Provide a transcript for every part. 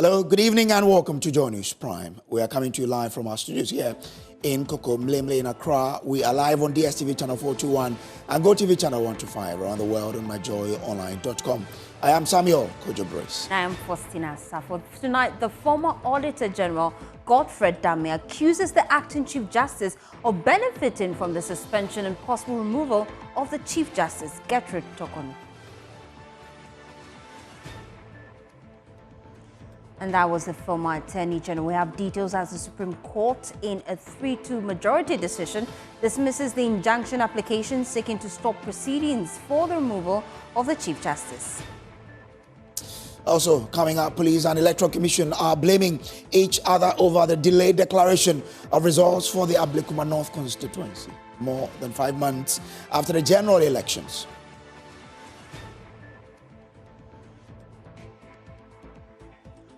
Hello, good evening and welcome to Joy News Prime. We are coming to you live from our studios here in Koko Mlemle in Accra. We are live on DSTV channel 421 and GoTV channel 125 around the world on myjoyonline.com. I am Samuel Kojo-Brace. I am Faustina Safford. Tonight, the former Auditor General Godfred Dame accuses the Acting Chief Justice of benefiting from the suspension and possible removal of the Chief Justice, Justice Torkornoo. And that was the former Attorney General. We have details as the Supreme Court, in a 3-2 majority decision, dismisses the injunction application seeking to stop proceedings for the removal of the Chief Justice. Also, coming up, Police and Electoral Commission are blaming each other over the delayed declaration of results for the Ablekuma North constituency, more than 5 months after the general elections.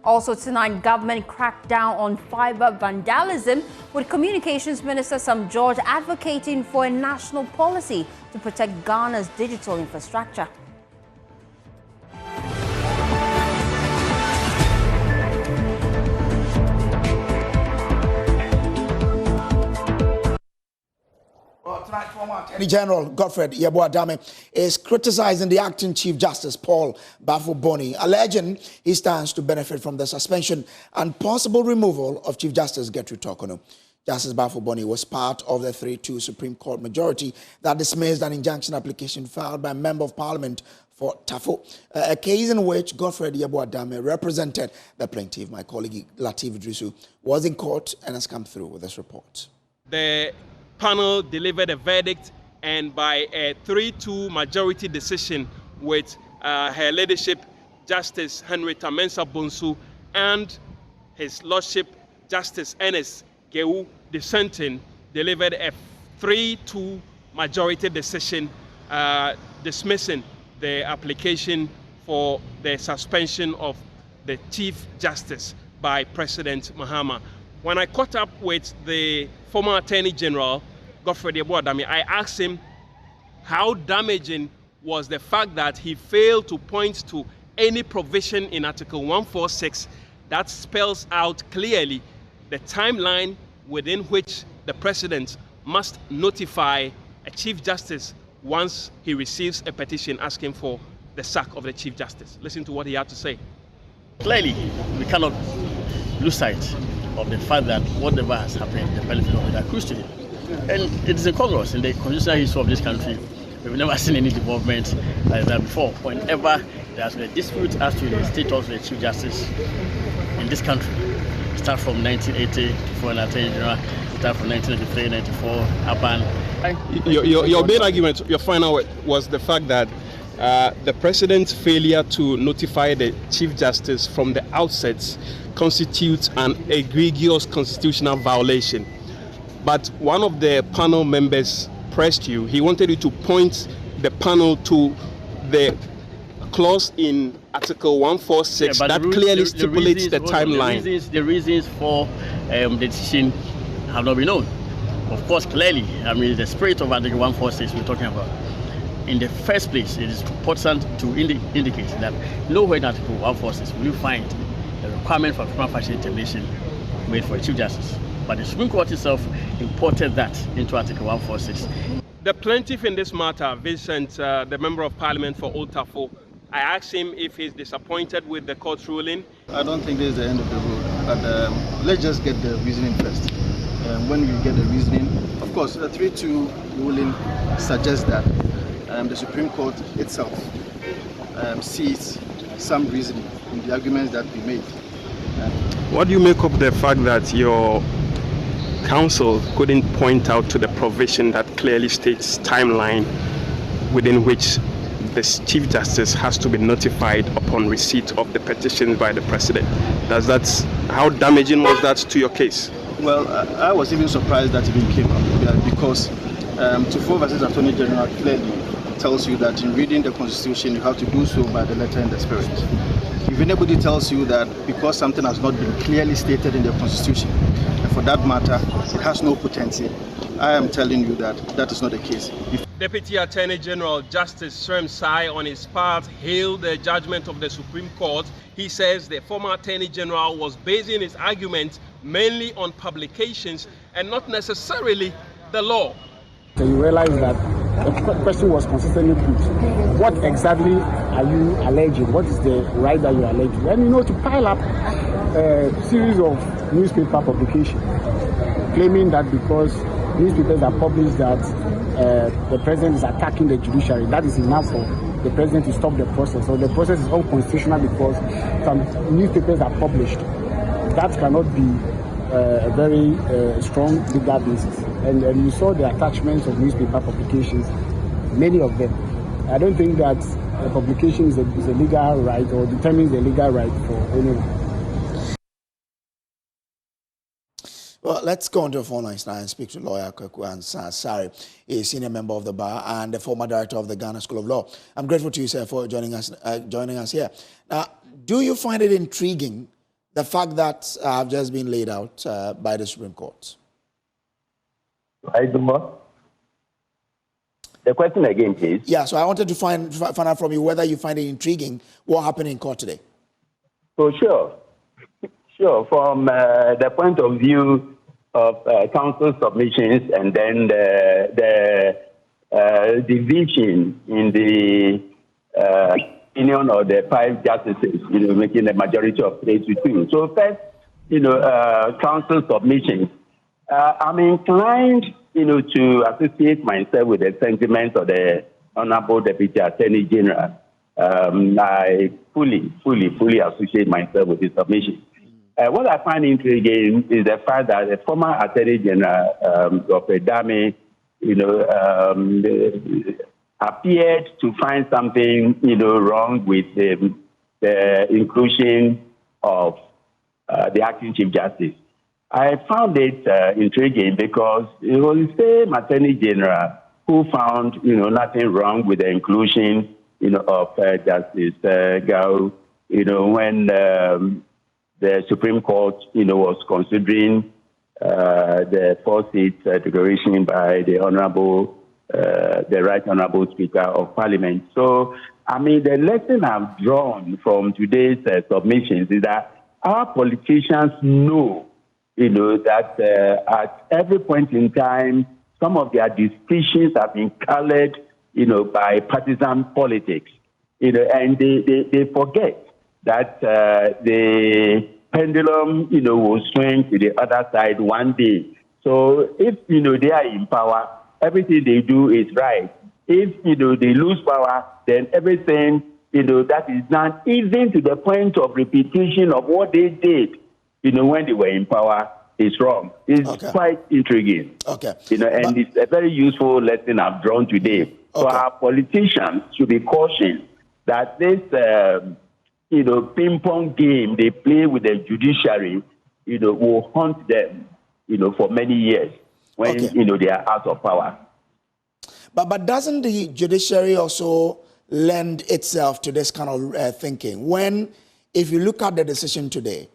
Also tonight, government cracked down on fiber vandalism, with Communications Minister Sam George advocating for a national policy to protect Ghana's digital infrastructure. Tonight, former Attorney General Godfred Dame is criticizing the Acting Chief Justice Paul Bafo-Boni, alleging he stands to benefit from the suspension and possible removal of Chief Justice Justice Torkornoo. Justice Bafo-Boni was part of the 3-2 Supreme Court majority that dismissed an injunction application filed by a Member of Parliament for Tafo, a case in which Godfred Dame represented the plaintiff. My colleague Latif Idrisu was in court and has come through with this report. The panel delivered a verdict, and by a 3-2 majority decision with her leadership, Justice Henrietta Mensah Bonsu, and his Lordship Justice Ernest Gewu dissenting, delivered a 3-2 majority decision dismissing the application for the suspension of the Chief Justice by President Mahama. When I caught up with the former Attorney General, Godfred Dame, I asked him how damaging was the fact that he failed to point to any provision in Article 146 that spells out clearly the timeline within which the President must notify a Chief Justice once he receives a petition asking for the sack of the Chief Justice. Listen to what he had to say. Clearly, we cannot lose sight of the fact that whatever has happened, the benefit of it accrues to him. And it is incongruous in the constitutional history of this country. We've never seen any development like that before. Whenever there's been a dispute as to the status of the Chief Justice in this country, start from 1980 for an Attorney General, start from 1993, 94, Aban. Your main argument, your final was the fact that the President's failure to notify the Chief Justice from the outset constitutes an egregious constitutional violation. But one of the panel members pressed you. He wanted you to point the panel to the clause in Article 146 that clearly stipulates the timeline. The reasons for the decision have not been known. Of course, clearly, I mean, the spirit of Article 146 we're talking about. In the first place, it is important to indicate that nowhere in Article 146 will you find a requirement for prima facie determination made for a Chief Justice. But the Supreme Court itself imported that into Article 146. The plaintiff in this matter, Vincent, the Member of Parliament for Old Tafo, I asked him if he's disappointed with the court's ruling. I don't think this is the end of the road, but let's just get the reasoning first. When we get the reasoning, of course, the 3-2 ruling suggests that the Supreme Court itself sees some reasoning in the arguments that we made. What do you make of the fact that your counsel couldn't point out to the provision that clearly states timeline within which the Chief Justice has to be notified upon receipt of the petition by the President? How damaging was that to your case? Well, I was even surprised that it even came up because Tufo versus Attorney General clearly tells you that in reading the Constitution, you have to do so by the letter and the spirit. If anybody tells you that because something has not been clearly stated in the Constitution, and for that matter, it has no potency, I am telling you that that is not the case. Deputy Attorney General Justice Sari, on his part, hailed the judgment of the Supreme Court. He says the former Attorney General was basing his argument mainly on publications and not necessarily the law. So you realize that the question was consistently put. What exactly are you alleging? What is the right that you are alleging? And to pile up a series of newspaper publications claiming that because newspapers have published that the president is attacking the judiciary, that is enough for the president to stop the process. So the process is unconstitutional because some newspapers are published. That cannot be a very strong legal basis. And you saw the attachments of newspaper publications, many of them. I don't think that a publication is a legal right or determines the legal right for anyone. Well, let's go on to the phone lines now and speak to lawyer Kuan Sari, a senior member of the bar and the former director of the Ghana School of Law. I'm grateful to you, sir, for joining us here. Now, do you find it intriguing, the fact that have just been laid out by the Supreme Court? I do not. The question again, please. Yeah, so I wanted to find out from you whether you find it intriguing what happened in court today. So sure. From the point of view of counsel submissions and then the division in the opinion of the 5 justices, making a majority of 3-2. So first, counsel submissions. I'm inclined, to associate myself with the sentiments of the Honorable Deputy Attorney General. I fully associate myself with his submission. What I find intriguing is the fact that the former Attorney General of Dame, appeared to find something, wrong with the inclusion of the acting Chief Justice. I found it intriguing because it was the same Attorney General who found, nothing wrong with the inclusion, of Justice Gao, when the Supreme Court, was considering the 4-seat declaration by the Right Honorable Speaker of Parliament. So, the lesson I've drawn from today's submissions is that our politicians know, that at every point in time, some of their decisions have been colored, by partisan politics, and they forget that the pendulum, will swing to the other side one day. So if, they are in power, everything they do is right. If, they lose power, then everything, that is done, even to the point of repetition of what they did, when they were in power, is wrong. It's quite intriguing. Okay. And it's a very useful lesson I've drawn today. So our politicians should be cautioned that this, ping-pong game they play with the judiciary, will haunt them, for many years when, they are out of power. But doesn't the judiciary also lend itself to this kind of thinking? If you look at the decision today,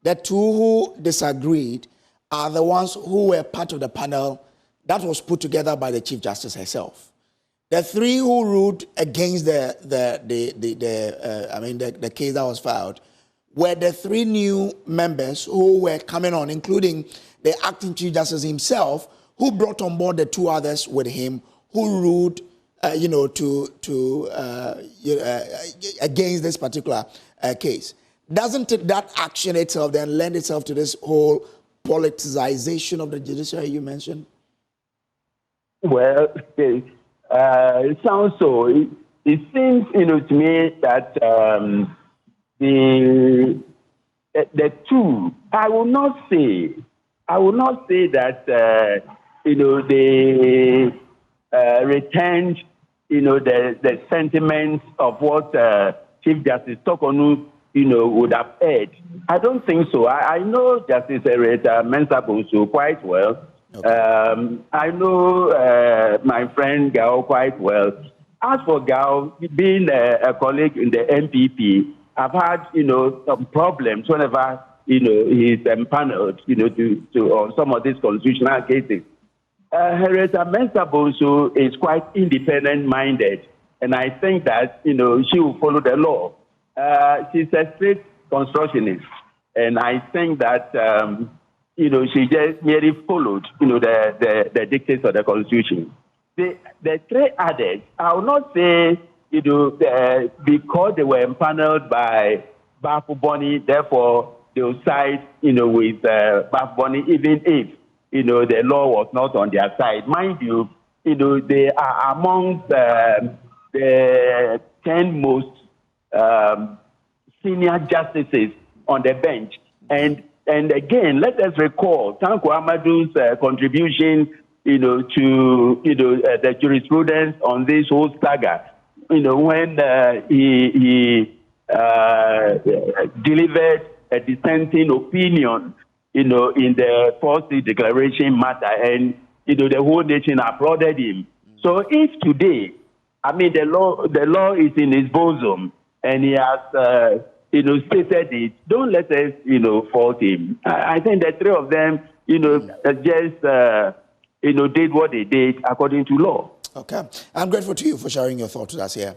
the 2 who disagreed are the ones who were part of the panel that was put together by the Chief Justice herself. The 3 who ruled against the case that was filed were the 3 new members who were coming on, including the acting Chief Justice himself, who brought on board the 2 others with him, who ruled, against this particular case. Doesn't that action itself then lend itself to this whole politicization of the judiciary you mentioned? Well, it sounds so. It seems, to me that the 2. I will not say that they returned, the sentiments of what Chief Justice Torkornoo, would have heard. I don't think so. I know Justice Mensah Bonsu quite well. I know my friend Gao quite well. As for Gao, being a colleague in the MPP, I've had, some problems whenever, he's empaneled, to on some of these constitutional cases. Henrietta Mensah Bonsu is quite independent-minded, and I think that, she will follow the law. She's a straight constructionist, and I think that, she just merely followed, the dictates of the Constitution. The three others, I will not say, because they were empaneled by Bafo Boni, therefore they will side, with Bafo Boni, even if, the law was not on their side. Mind you, they are among the 10 most senior justices on the bench. And again, let us recall Tanko Amadou's contribution, to the jurisprudence on this whole saga. When he delivered a dissenting opinion, in the Falsely Declaration matter, and the whole nation applauded him. So if today, the law is in his bosom, and he has stated it, don't let us fault him. I think the three of them just did what they did according to law. Okay, I'm grateful to you for sharing your thoughts with us here.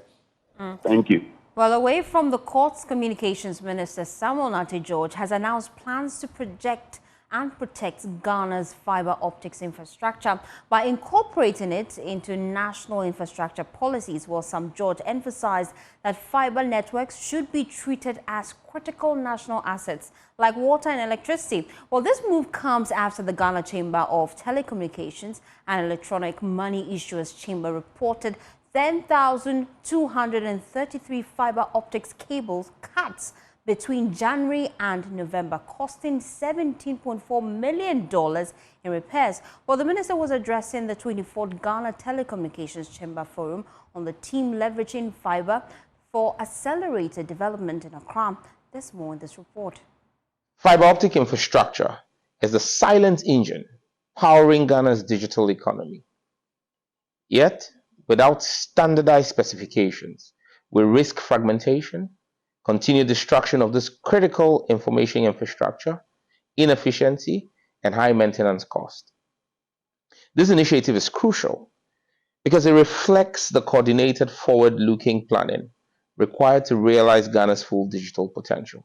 Thank you. Well, away from the courts, Communications Minister Samuel Nate George has announced plans to project and protect Ghana's fiber optics infrastructure by incorporating it into national infrastructure policies, while Sam George emphasized that fiber networks should be treated as critical national assets like water and electricity. Well, this move comes after the Ghana Chamber of Telecommunications and Electronic Money Issuers Chamber reported 10,233 fiber optics cables cuts between January and November, costing $17.4 million in repairs. Well, the minister was addressing the 24th Ghana Telecommunications Chamber Forum on the team leveraging fiber for accelerated development in Accra. There's more in this report. Fiber optic infrastructure is the silent engine powering Ghana's digital economy. Yet, without standardized specifications, we risk fragmentation, continued destruction of this critical information infrastructure, inefficiency, and high maintenance cost. This initiative is crucial because it reflects the coordinated forward-looking planning required to realize Ghana's full digital potential.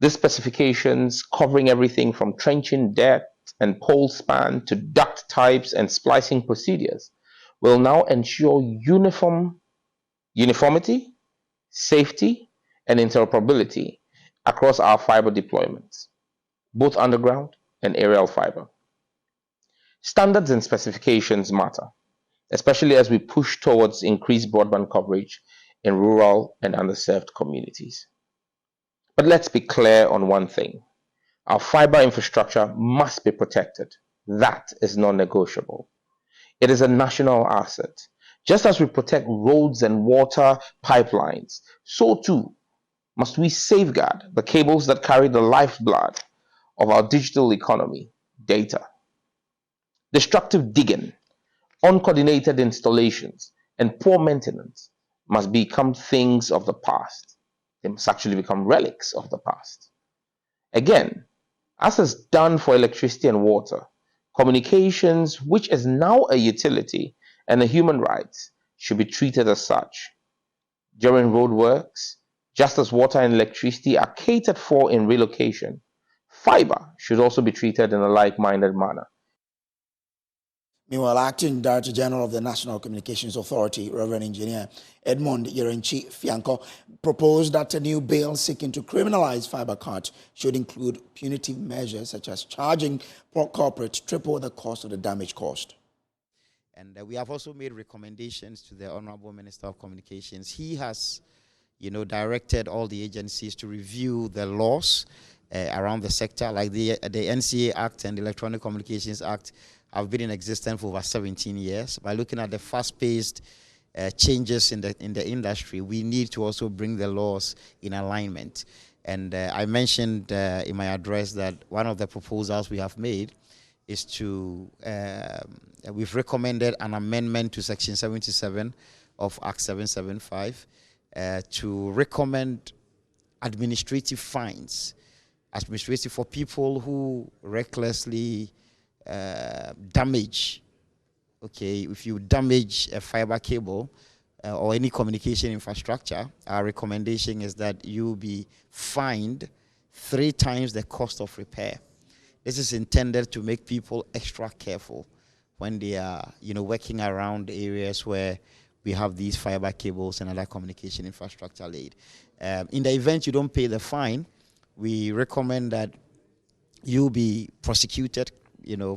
These specifications, covering everything from trenching depth and pole span to duct types and splicing procedures, will now ensure uniformity, safety, and interoperability across our fiber deployments, both underground and aerial fiber. Standards and specifications matter, especially as we push towards increased broadband coverage in rural and underserved communities. But let's be clear on one thing. Our fiber infrastructure must be protected. That is non-negotiable. It is a national asset. Just as we protect roads and water pipelines, so too must we safeguard the cables that carry the lifeblood of our digital economy, data. Destructive digging, uncoordinated installations, and poor maintenance must become things of the past. They must actually become relics of the past. Again, as is done for electricity and water, communications, which is now a utility and a human right, should be treated as such. During roadworks, just as water and electricity are catered for in relocation, fiber should also be treated in a like-minded manner. Meanwhile, Acting Director General of the National Communications Authority, Reverend Engineer Edmond Yerenchi Fianco, proposed that a new bill seeking to criminalize fiber cut should include punitive measures such as charging corporate triple the cost of the damage caused. And we have also made recommendations to the Honorable Minister of Communications. He has, directed all the agencies to review the laws around the sector, like the NCA Act and the Electronic Communications Act have been in existence for over 17 years. By looking at the fast-paced changes in the industry, we need to also bring the laws in alignment. And I mentioned in my address that one of the proposals we have made is to, we've recommended an amendment to Section 77 of Act 775 to recommend administrative fines, for people who recklessly damage, okay, if you damage a fiber cable or any communication infrastructure, our recommendation is that you be fined 3 times the cost of repair. This is intended to make people extra careful when they are, working around areas where we have these fiber cables and other communication infrastructure laid. In the event you don't pay the fine, we recommend that you be prosecuted,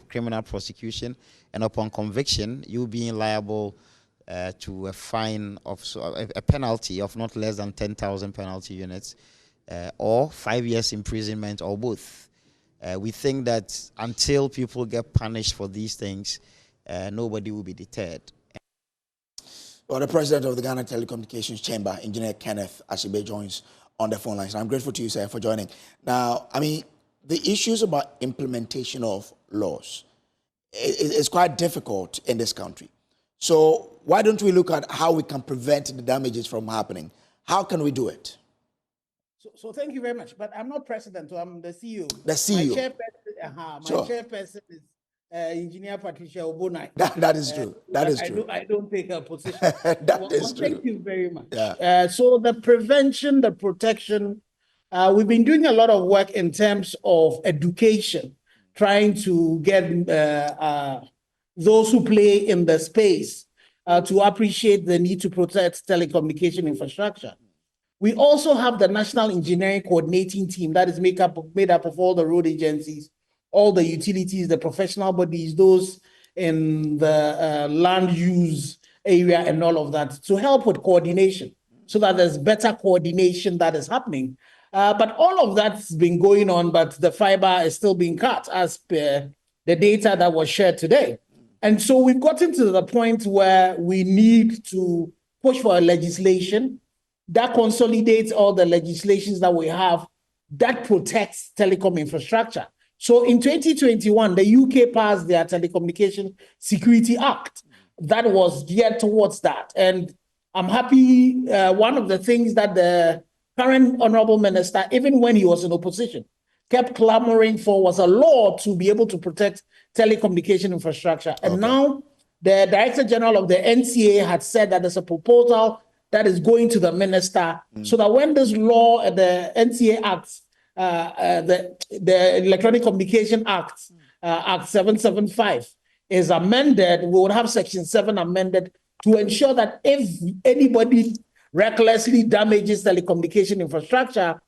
criminal prosecution, and upon conviction, you being liable to a fine of a penalty of not less than 10,000 penalty units, or 5 years imprisonment, or both. We think that until people get punished for these things, nobody will be deterred. Well, the president of the Ghana Telecommunications Chamber, Engineer Kenneth Asibe, joins on the phone lines. I'm grateful to you, sir, for joining. Now, the issues about implementation of laws is quite difficult in this country. So why don't we look at how we can prevent the damages from happening? How can we do it? So thank you very much. But I'm not president, so I'm the CEO. The CEO. My chairperson is Engineer Patricia Obonai. That is true. That is true. I don't take a position. That is true. Thank you very much. Yeah. So the prevention, the protection, we've been doing a lot of work in terms of education, trying to get those who play in the space to appreciate the need to protect telecommunication infrastructure. We also have the National Engineering Coordinating Team that is made up of all the road agencies, all the utilities, the professional bodies, those in the land use area and all of that, to help with coordination so that there's better coordination that is happening. But all of that's been going on, but the fiber is still being cut as per the data that was shared today. And so we've gotten to the point where we need to push for a legislation that consolidates all the legislations that we have that protects telecom infrastructure. So in 2021, the UK passed their Telecommunication Security Act that was geared towards that. And I'm happy, one of the things that the current Honorable Minister, even when he was in opposition, kept clamoring for was a law to be able to protect telecommunication infrastructure. And now the Director General of the NCA had said that there's a proposal that is going to the minister so that when this law, the NCA Act, the Electronic Communication Act, Act 775, is amended, we would have Section 7 amended to ensure that if anybody recklessly damages telecommunication infrastructure,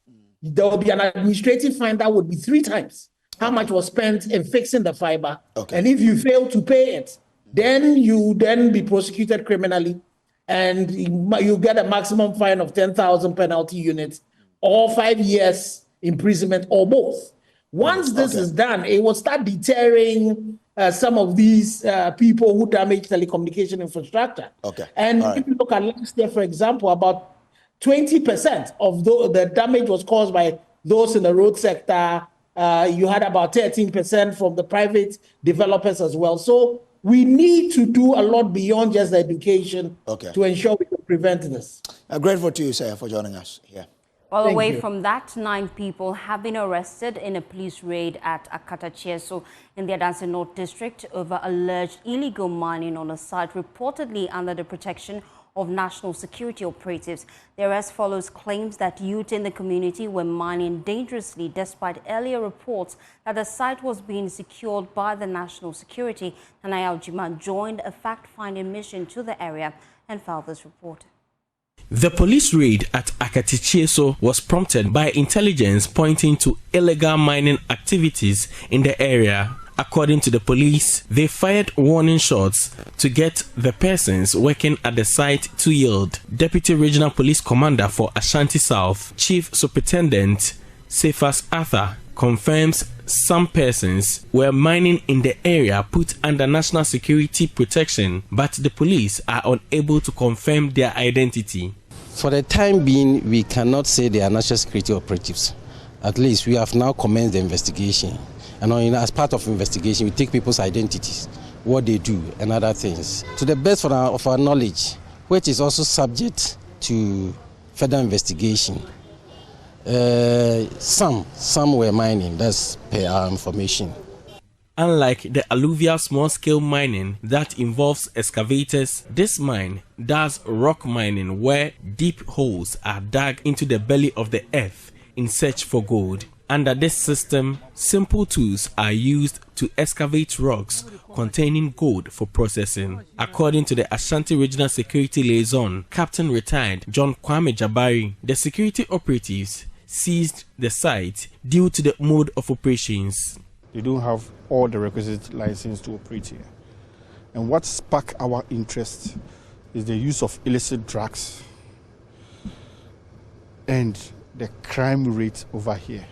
there will be an administrative fine that would be 3 times how much was spent in fixing the fiber. And if you fail to pay it, then you be prosecuted criminally, and you get a maximum fine of 10,000 penalty units, or 5 years imprisonment, or both. Once this is done, it will start deterring some of these people who damage telecommunication infrastructure. And if you look at last year, for example, about 20% of the damage was caused by those in the road sector. You had about 13% from the private developers as well. So we need to do a lot beyond just education to ensure we can prevent this. I'm grateful to you, sir, for joining us here. Well, away from that, 9 people have been arrested in a police raid at Akatachieso in the Adansi North District over alleged illegal mining on a site reportedly under the protection of national security operatives. The arrest follows claims that youth in the community were mining dangerously despite earlier reports that the site was being secured by the national security. Tanaya Ojima joined a fact-finding mission to the area and filed this report. The police raid at Akatachieso was prompted by intelligence pointing to illegal mining activities in the area. According to the police, they fired warning shots to get the persons working at the site to yield. Deputy Regional Police Commander for Ashanti South, Chief Superintendent Cephas Arthur, confirms some persons were mining in the area put under national security protection, but the police are unable to confirm their identity. For the time being, we cannot say they are national security operatives. At least we have now commenced the investigation. And as part of investigation, we take people's identities, what they do, and other things. To the best of our knowledge, which is also subject to further investigation. Some were mining, that's per our information. Unlike the alluvial small-scale mining that involves excavators, this mine does rock mining where deep holes are dug into the belly of the earth in search for gold. Under this system, simple tools are used to excavate rocks containing gold for processing. According to the Ashanti Regional Security Liaison, Captain Retired John Kwame Jabari, the security operatives seized the site due to the mode of operations. They don't have all the requisite license to operate here. And what sparked our interest is the use of illicit drugs and the crime rate over here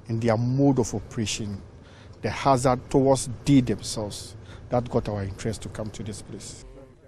and their mode of operation, the hazard towards they themselves. That got our interest to come to this place.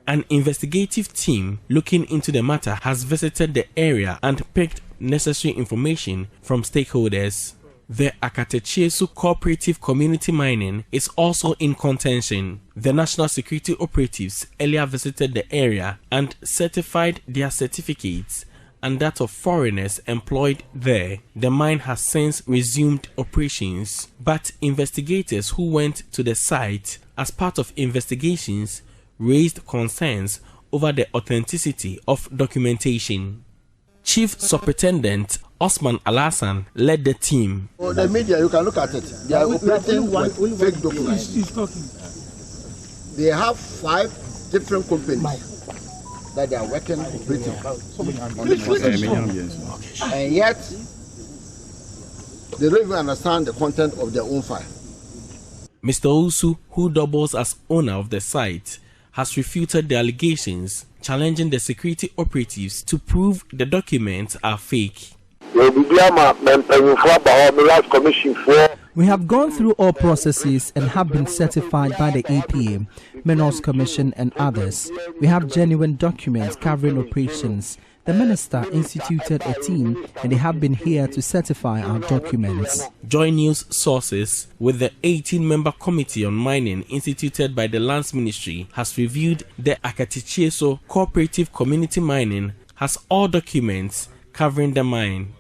An investigative team looking into the matter has visited the area and picked necessary information from stakeholders. The Akatechiesu Cooperative Community Mining is also in contention. The National Security Operatives earlier visited the area and certified their certificates and that of foreigners employed there. The mine has since resumed operations, but investigators who went to the site as part of investigations raised concerns over the authenticity of documentation. Chief Superintendent Osman Alassan led the team. For the media, you can look at it. They are operating with fake documents. They have 5 different companies that they are working, operating on this. And yet, they don't even understand the content of their own file. Mr. Osu, who doubles as owner of the site, has refuted the allegations, challenging the security operatives to prove the documents are fake. We have gone through all processes and have been certified by the EPA, Minerals Commission and others. We have genuine documents covering operations. The minister instituted a team and they have been here to certify our documents. Joy News sources with the 18-member committee on mining instituted by the Lands Ministry has reviewed the Akatechiesu Cooperative Community Mining has all documents covering the mine.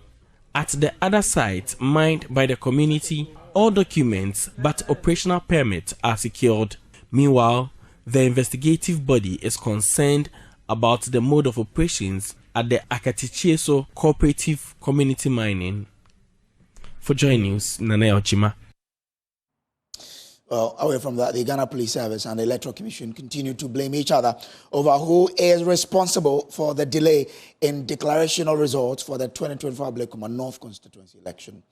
At the other site mined by the community, all documents but operational permits are secured. Meanwhile, the investigative body is concerned about the mode of operations at the Akatechiesu Cooperative Community Mining. For Joy News, Nana Ochima. Well, away from that, the Ghana Police Service and the Electoral Commission continue to blame each other over who is responsible for the delay in declaration of results for the 2025 Blakuma North constituency election.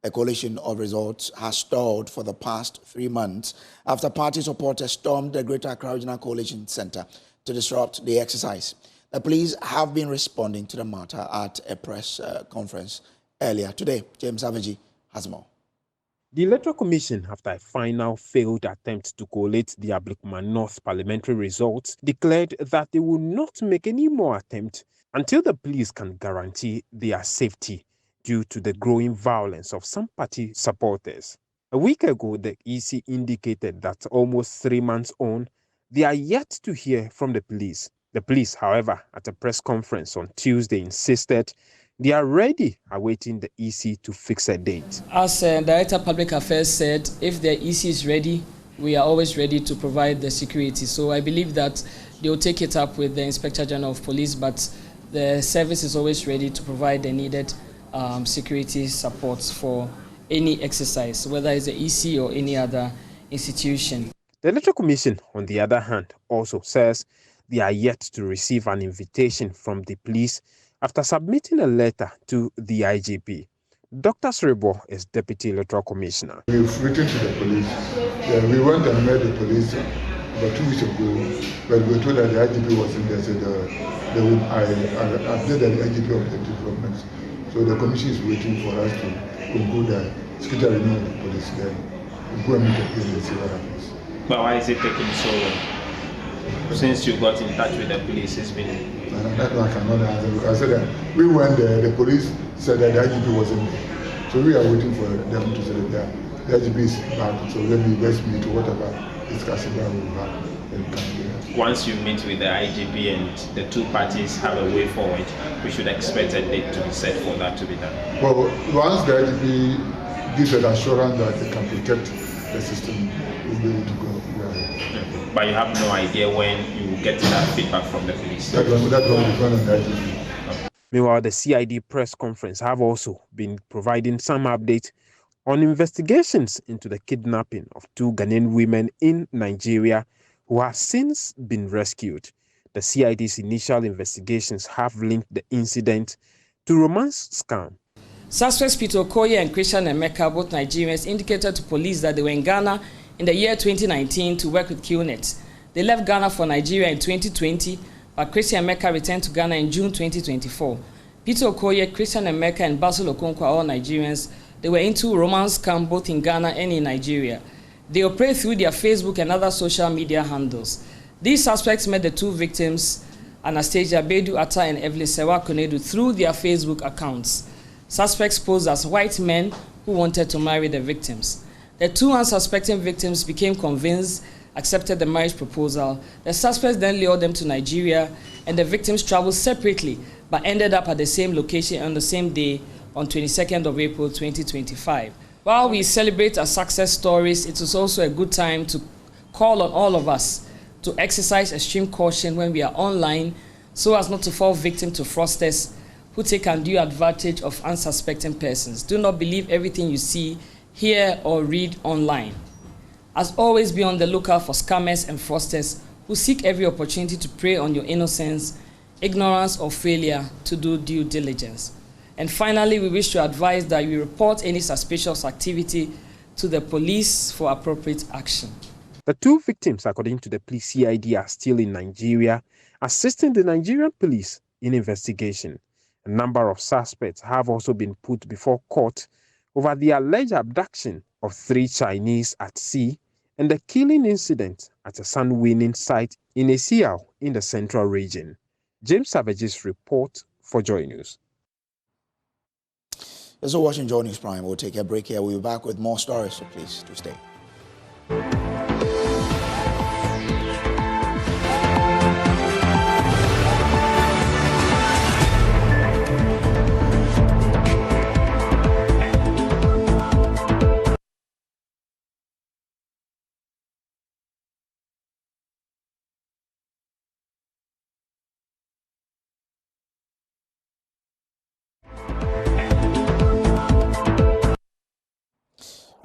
A coalition of results has stalled for the past 3 months after party supporters stormed the Greater Accra Regional Coalition Center to disrupt the exercise. The police have been responding to the matter at a press conference earlier today. James Savage has more. The Electoral Commission, after a final failed attempt to collate the Blakuma North parliamentary results, declared that they will not make any more attempts until the police can guarantee their safety due to the growing violence of some party supporters. A week ago, the EC indicated that almost 3 months on, they are yet to hear from the police. The police, however, at a press conference on Tuesday insisted they are ready, awaiting the EC to fix a date. As Director of Public Affairs said, if the EC is ready, we are always ready to provide the security. So I believe that they will take it up with the Inspector General of Police, but the service is always ready to provide the needed security supports for any exercise, whether it's the EC or any other institution. The Electoral Commission, on the other hand, also says they are yet to receive an invitation from the police after submitting a letter to the IGP. Dr. Sribo is Deputy Electoral Commissioner. We've written to the police. We went and met the police about 2 weeks ago, but we were told that the IGP was in there, so they would update the IGP of the developments. So the commission is waiting for us to conclude the secretary of the police. Then we'll go and meet again and see what happens. But why is it taking so long? Since you got in touch with the police, it's been... That one I cannot answer because I said that we went there, the police said that the IGP wasn't there. So we are waiting for them to say that the IGP is back. So let me just meet whatever discussion that we will have. Once you meet with the IGP and the two parties have a way forward, we should expect a date to be set for that to be done. Well, once the IGP gives an assurance that they can protect the system will be able to go. Yeah. But you have no idea when you will get that feedback from the police. That one will depend on the IGP. Meanwhile, the CID press conference have also been providing some updates on investigations into the kidnapping of 2 Ghanaian women in Nigeria who have since been rescued. The CID's initial investigations have linked the incident to romance scam. Suspects Peter Okoye and Christian Emeka, both Nigerians, indicated to police that they were in Ghana in the year 2019 to work with QNet. They left Ghana for Nigeria in 2020, but Christian Emeka returned to Ghana in June 2024. Peter Okoye, Christian Emeka, and Basil Okonkwo are all Nigerians. They were into romance scam both in Ghana and in Nigeria. They operate through their Facebook and other social media handles. These suspects met the 2 victims, Anastasia Bedu Atta and Evelyn Sewa Konedu, through their Facebook accounts. Suspects posed as white men who wanted to marry the victims. The 2 unsuspecting victims became convinced, accepted the marriage proposal. The suspects then lured them to Nigeria, and the victims traveled separately but ended up at the same location on the same day on 22nd of April 2025. While we celebrate our success stories, it is also a good time to call on all of us to exercise extreme caution when we are online so as not to fall victim to fraudsters who take undue advantage of unsuspecting persons. Do not believe everything you see, hear, or read online. As always, be on the lookout for scammers and fraudsters who seek every opportunity to prey on your innocence, ignorance, or failure to do due diligence. And finally, we wish to advise that you report any suspicious activity to the police for appropriate action. The 2 victims, according to the police CID, are still in Nigeria, assisting the Nigerian police in investigation. A number of suspects have also been put before court over the alleged abduction of 3 Chinese at sea and the killing incident at a sun-winning site in Esiao in the central region. James Savage's report for Joy News. You're also watching Joy News Prime. We'll take a break here. We'll be back with more stories, so please do stay.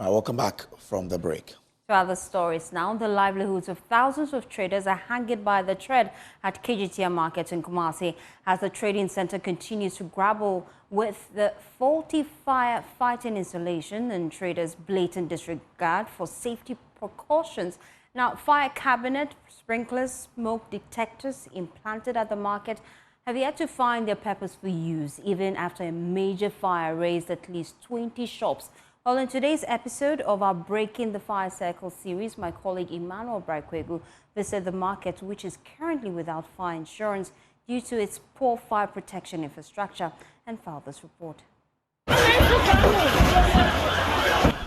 Welcome back from the break. To other stories now, the livelihoods of thousands of traders are hanging by the thread at KGTR market in Kumasi as the trading center continues to grapple with the faulty firefighting installation and traders' blatant disregard for safety precautions. Now, fire cabinet, sprinklers, smoke detectors implanted at the market have yet to find their purpose for use, even after a major fire razed at least 20 shops. Well, in today's episode of our Breaking the Fire Circle series, my colleague Emmanuel Braikwegu visited the market, which is currently without fire insurance due to its poor fire protection infrastructure, and filed this report.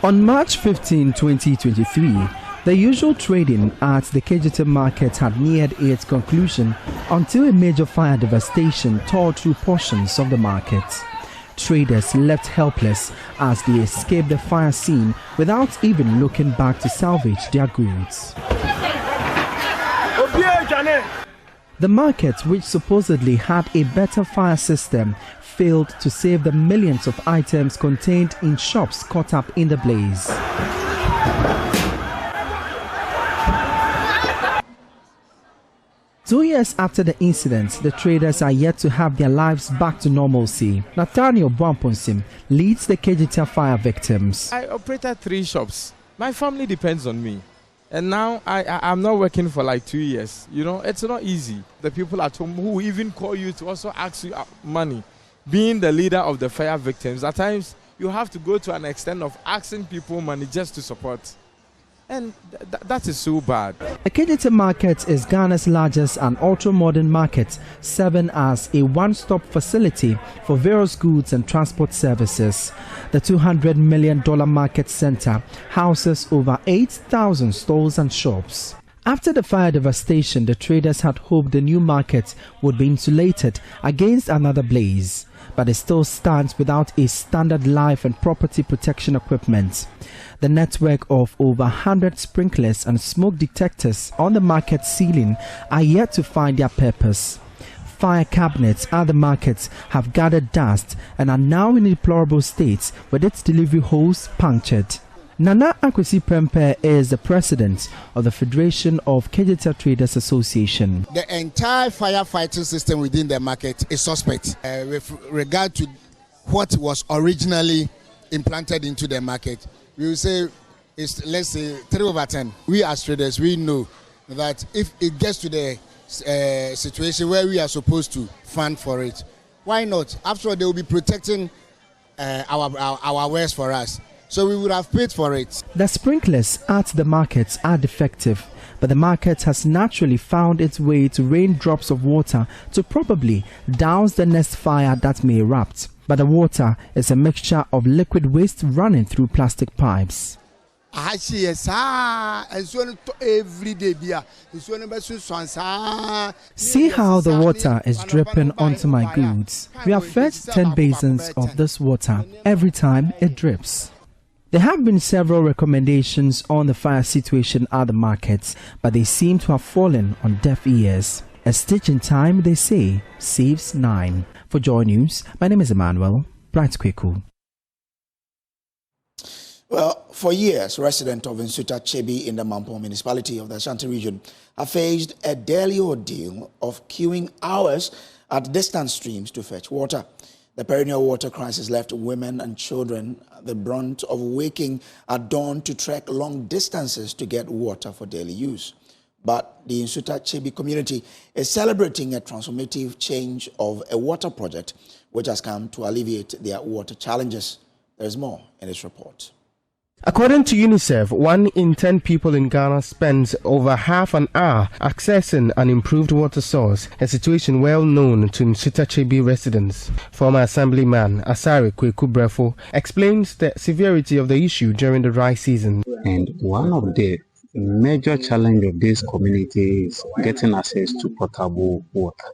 On March 15, 2023, the usual trading at the KGTR market had neared its conclusion until a major fire devastation tore through portions of the market. Traders left helpless as they escaped the fire scene without even looking back to salvage their goods. The market, which supposedly had a better fire system, failed to save the millions of items contained in shops caught up in the blaze. 2 years after the incident, the traders are yet to have their lives back to normalcy. Nathaniel Bwamponsim leads the KGTR fire victims. I operated 3 shops. My family depends on me. And now I'm not working for like 2 years. You know, it's not easy. The people at home who even call you to also ask you money. Being the leader of the fire victims, at times you have to go to an extent of asking people money just to support. And that is so bad. The KGTR market is Ghana's largest and ultra-modern market, serving as a one-stop facility for various goods and transport services. The $200 million market center houses over 8,000 stalls and shops. After the fire devastation, the traders had hoped the new market would be insulated against another blaze, but it still stands without a standard life and property protection equipment. The network of over 100 sprinklers and smoke detectors on the market ceiling are yet to find their purpose. Fire cabinets at the markets have gathered dust and are now in a deplorable state with its delivery hose punctured. Nana Akwesi Prempeh is the president of the Federation of KGTR Traders Association. The entire firefighting system within the market is suspect with regard to what was originally implanted into the market. We will say it's, let's say, 3/10. We as traders, we know that if it gets to the situation where we are supposed to fund for it, why not? After all, they will be protecting our wares for us. So we would have paid for it. The sprinklers at the markets are defective, but the market has naturally found its way to rain drops of water to probably douse the next fire that may erupt. But the water is a mixture of liquid waste running through plastic pipes. See how the water is dripping onto my goods. We have fetched 10 basins of this water every time it drips. There have been several recommendations on the fire situation at the markets, but they seem to have fallen on deaf ears. A stitch in time, they say, saves 9. For Joy News, my name is Emmanuel Bright Kweku. Well, for years, residents of Insutchibi in the Mampo municipality of the Ashanti region have faced a daily ordeal of queuing hours at distant streams to fetch water. The perennial water crisis left women and children the brunt of waking at dawn to trek long distances to get water for daily use. But the Insutchibi community is celebrating a transformative change of a water project which has come to alleviate their water challenges. There is more in this report. According to UNICEF, 1 in 10 people in Ghana spends over half an hour accessing an improved water source, a situation well known to Insutchibi residents. Former Assemblyman Sari explains the severity of the issue during the dry season. And one of the major challenge of this community is getting access to potable water.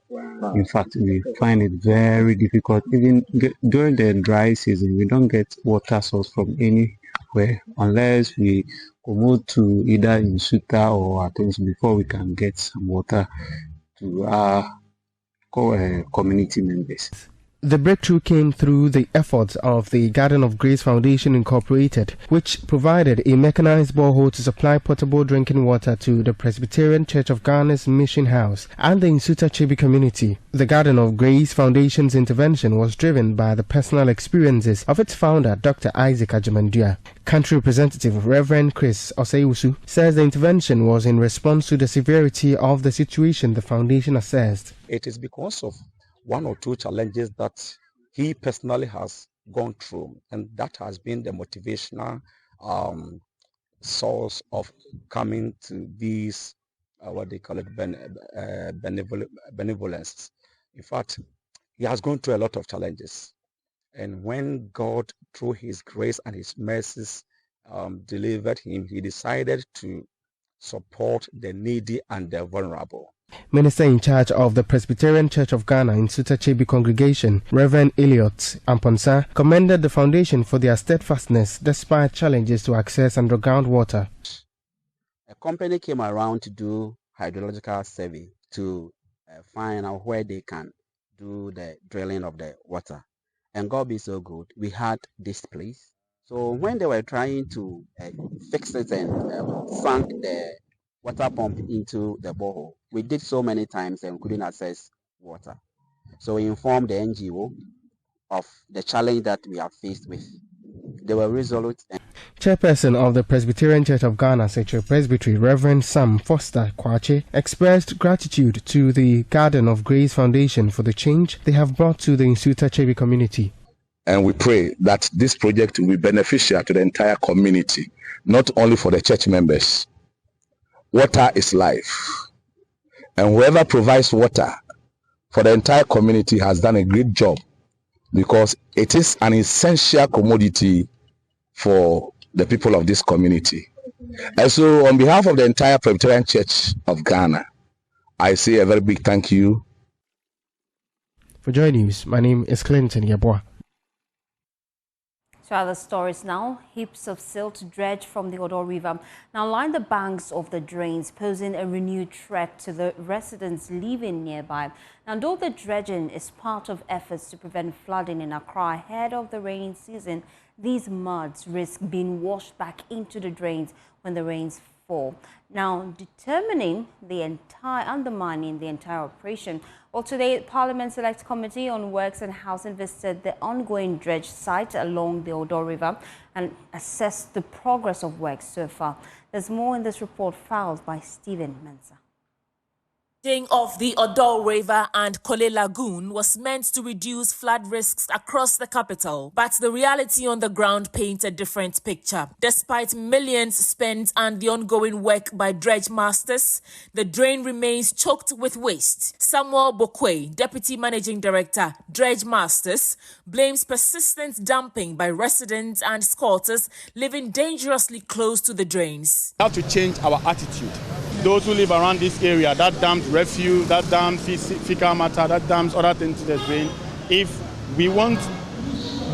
In fact, we find it very difficult. Even during the dry season, we don't get water source from anywhere unless we move to either Insuta or Athens before we can get some water to our community members. The breakthrough came through the efforts of the Garden of Grace Foundation Incorporated, which provided a mechanized borehole to supply potable drinking water to the Presbyterian Church of Ghana's Mission House and the Insutchibi community. The Garden of Grace Foundation's intervention was driven by the personal experiences of its founder, Dr. Isaac Ajamandua. Country Representative Reverend Chris Oseiusu says the intervention was in response to the severity of the situation the foundation assessed. It is because of 1 or 2 challenges that he personally has gone through, and that has been the motivational source of coming to these what they call it benevolence. In fact, he has gone through a lot of challenges, and when God, through his grace and his mercies, delivered him, he decided to support the needy and the vulnerable. Minister in charge of the Presbyterian Church of Ghana in Insutchibi congregation, Reverend Elliot Amponsa, commended the foundation for their steadfastness despite challenges to access underground water. A company came around to do hydrological survey to find out where they can do the drilling of the water. And God be so good, we had this place. So when they were trying to fix it and sunk the water pump into the borehole, we did so many times and couldn't access water. So we informed the NGO of the challenge that we are faced with. They were resolute. Chairperson of the Presbyterian Church of Ghana, Secretary Presbytery, Reverend Sam Foster Kwache, expressed gratitude to the Garden of Grace Foundation for the change they have brought to the Insutchibi community. And we pray that this project will be beneficial to the entire community, not only for the church members. Water is life. And whoever provides water for the entire community has done a great job, because it is an essential commodity for the people of this community. And so on behalf of the entire Presbyterian Church of Ghana, I say a very big thank you. For Joy News, my name is Clinton Yeboah. To other stories now, heaps of silt dredged from the Odor River now line the banks of the drains, posing a renewed threat to the residents living nearby. Now, though the dredging is part of efforts to prevent flooding in Accra ahead of the rainy season, these muds risk being washed back into the drains when the rains fall. Now, undermining the entire operation. Well, today, Parliament Select Committee on Works and Housing visited the ongoing dredge site along the Odor River and assessed the progress of work so far. There's more in this report filed by Stephen Mensah. Of the Odor River and Kole Lagoon was meant to reduce flood risks across the capital, but the reality on the ground paints a different picture. Despite millions spent and the ongoing work by dredge masters, the drain remains choked with waste. Samuel Bokwe, Deputy Managing Director, Dredge Masters, blames persistent dumping by residents and squatters living dangerously close to the drains. We have to change our attitude. Those who live around this area, that dump refuse, that dump fecal matter, that dumps other things to the drain. If we want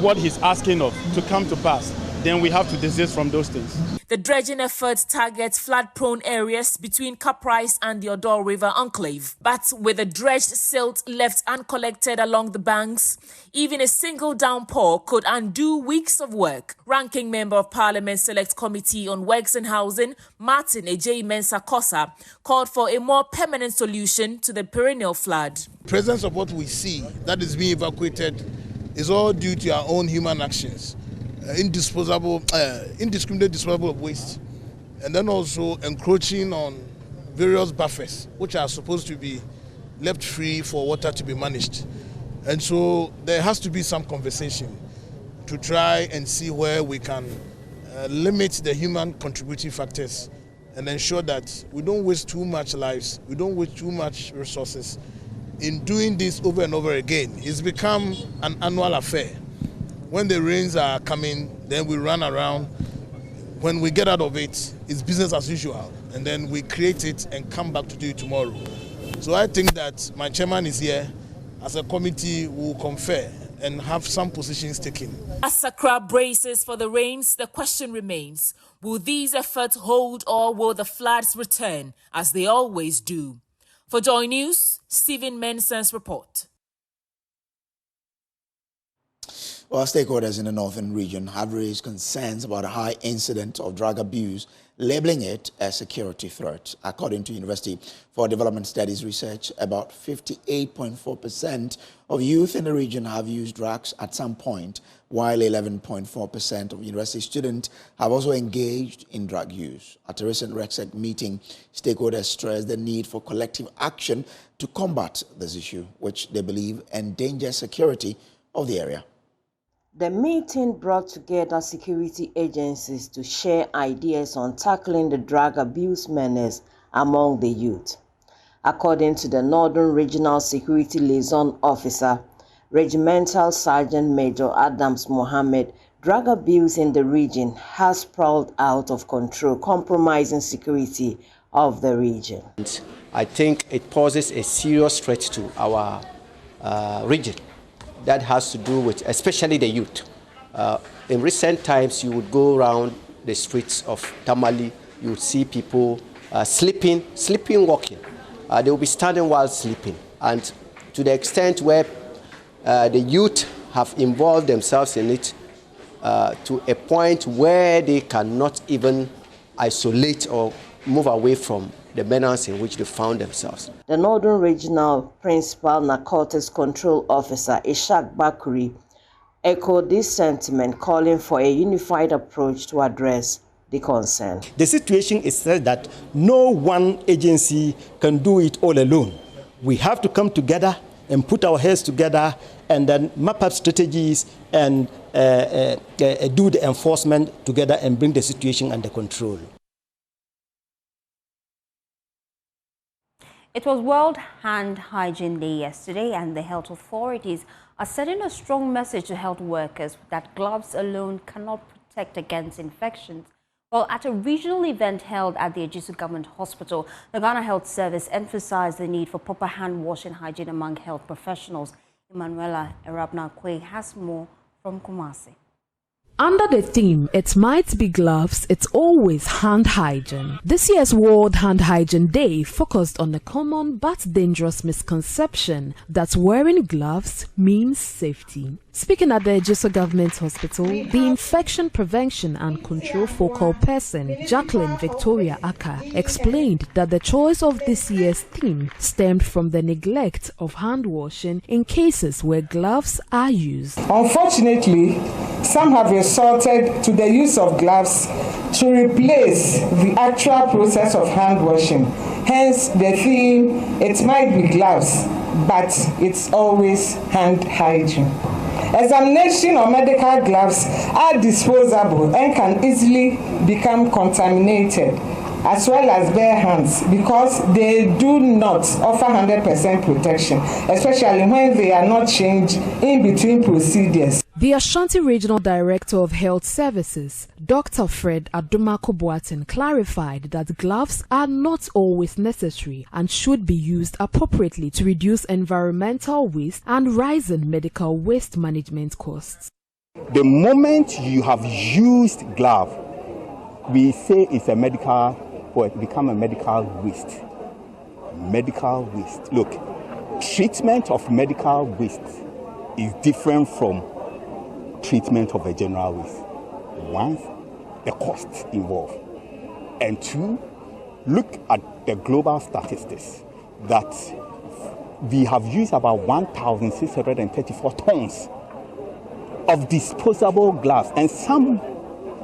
what he's asking of to come to pass, then we have to desist from those things. The dredging effort targets flood-prone areas between Caprice and the Odor River enclave. But with the dredged silt left uncollected along the banks, even a single downpour could undo weeks of work. Ranking Member of Parliament Select Committee on Works and Housing, Martin Ejei Mensah Kosa, called for a more permanent solution to the perennial flood. The presence of what we see that is being evacuated is all due to our own human actions. Indiscriminate disposal of waste, and then also encroaching on various buffers which are supposed to be left free for water to be managed. And so there has to be some conversation to try and see where we can limit the human contributing factors and ensure that we don't waste too much lives, we don't waste too much resources in doing this over and over again. It's become an annual affair. When the rains are coming, then we run around. When we get out of it, it's business as usual. And then we create it and come back to do it tomorrow. So I think that my chairman is here. As a committee, we'll confer and have some positions taken. As Accra braces for the rains, the question remains, will these efforts hold or will the floods return, as they always do? For Joy News, Stephen Mensah's report. Well, stakeholders in the northern region have raised concerns about a high incidence of drug abuse, labeling it a security threat. According to University for Development Studies research, about 58.4% of youth in the region have used drugs at some point, while 11.4% of university students have also engaged in drug use. At a recent RECSEC meeting, stakeholders stressed the need for collective action to combat this issue, which they believe endangers security of the area. The meeting brought together security agencies to share ideas on tackling the drug abuse menace among the youth. According to the Northern Regional Security Liaison Officer, Regimental Sergeant Major Adams Mohammed, drug abuse in the region has sprawled out of control, compromising security of the region. I think it poses a serious threat to our region. That has to do with especially the youth. In recent times, you would go around the streets of Tamale, you would see people sleeping, walking. They will be standing while sleeping. And to the extent where the youth have involved themselves in it to a point where they cannot even isolate or move away from the menace in which they found themselves. The Northern Regional Principal Narcotics Control Officer, Ishak Bakuri, echoed this sentiment, calling for a unified approach to address the concern. The situation is such that no one agency can do it all alone. We have to come together and put our heads together and then map up strategies and do the enforcement together and bring the situation under control. It was World Hand Hygiene Day yesterday, and the health authorities are sending a strong message to health workers that gloves alone cannot protect against infections. Well, at a regional event held at the Ejisu Government Hospital, the Ghana Health Service emphasized the need for proper hand wash and hygiene among health professionals. Emanuela Erabna-Kwe has more from Kumasi. Under the theme, it might be gloves, it's always hand hygiene. This year's World Hand Hygiene Day focused on the common but dangerous misconception that wearing gloves means safety. Speaking at the Ejisu Government Hospital, the Infection Prevention and Control Focal Person, Jacqueline Victoria Aka, explained that the choice of this year's theme stemmed from the neglect of hand washing in cases where gloves are used. Unfortunately, some have resorted to the use of gloves to replace the actual process of hand washing. Hence the theme, it might be gloves, but it's always hand hygiene. Examination of medical gloves are disposable and can easily become contaminated, as well as bare hands, because they do not offer 100% protection, especially when they are not changed in between procedures. The Ashanti Regional Director of Health Services, Dr. Fred Adumako-Boateng, clarified that gloves are not always necessary and should be used appropriately to reduce environmental waste and rising medical waste management costs. The moment you have used glove, we say it's a medical, or it become a medical waste. Medical waste. Look, treatment of medical waste is different from treatment of a general waste. One, the costs involved. And two, look at the global statistics that we have used about 1,634 tons of disposable glass, and some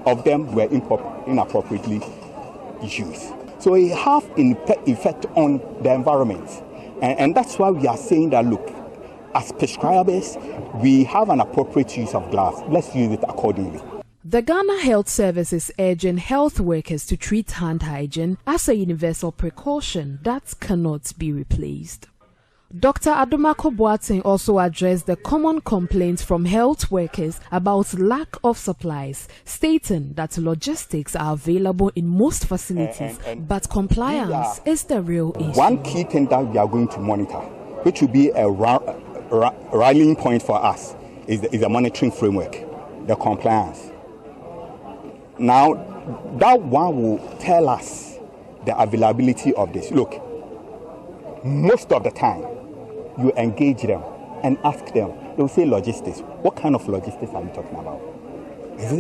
of them were inappropriately used. So it has an effect on the environment. And that's why we are saying that, look, as prescribers, we have an appropriate use of gloves. Let's use it accordingly. The Ghana Health Service is urging health workers to treat hand hygiene as a universal precaution that cannot be replaced. Dr. Adumako-Boateng also addressed the common complaints from health workers about lack of supplies, stating that logistics are available in most facilities, but compliance is the real issue. One key thing that we are going to monitor, which will be a rallying point for us, is the monitoring framework, the compliance. Now, that one will tell us the availability of this. Look, most of the time, you engage them and ask them, they will say logistics. What kind of logistics are you talking about? Is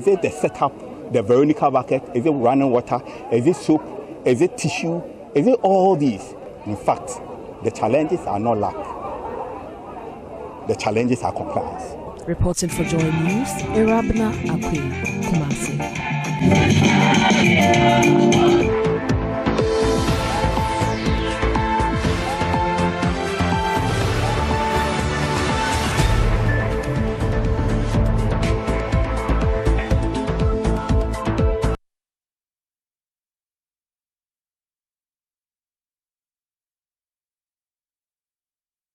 it the setup, the Veronica bucket? Is it running water? Is it soap? Is it tissue? Is it all these? In fact, the challenges are not lack. The challenges are compliance. Reporting for Joy News, Erabna Akwe, Kumasi.